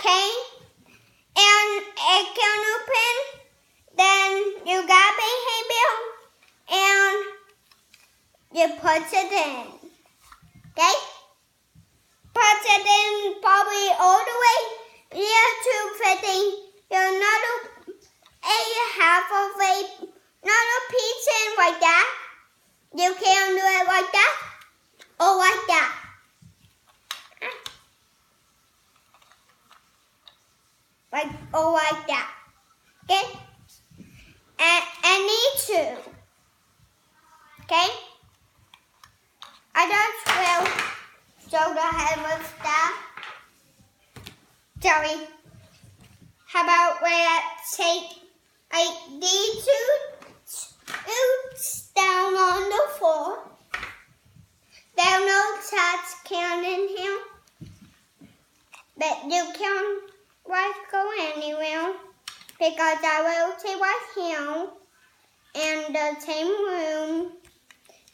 okay? And it can open, then you got behavior, and you put it in, okay? Put it in probably all the way here to 50. You're not a half of a, not a piece in like that. You can do it like that, or like that. Or like that, okay? And these two, okay? I just will show the head with that. Sorry. How about we take these two down on the floor. There are no touch can in here, but you can go anywhere because I will stay right here in the same room.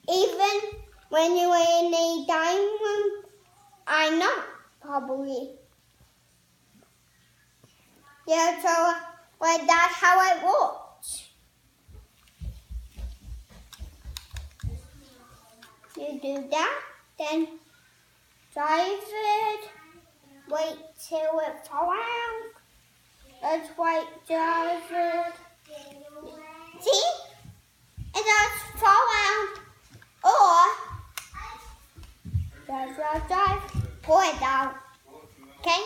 Even when you're in a dining room, I'm not probably. Yeah, so that's how it works. You do that, then drive it, wait till it falls out. Let's wait, drive it. See? It does fall out. Or, drive, pull it out. Okay?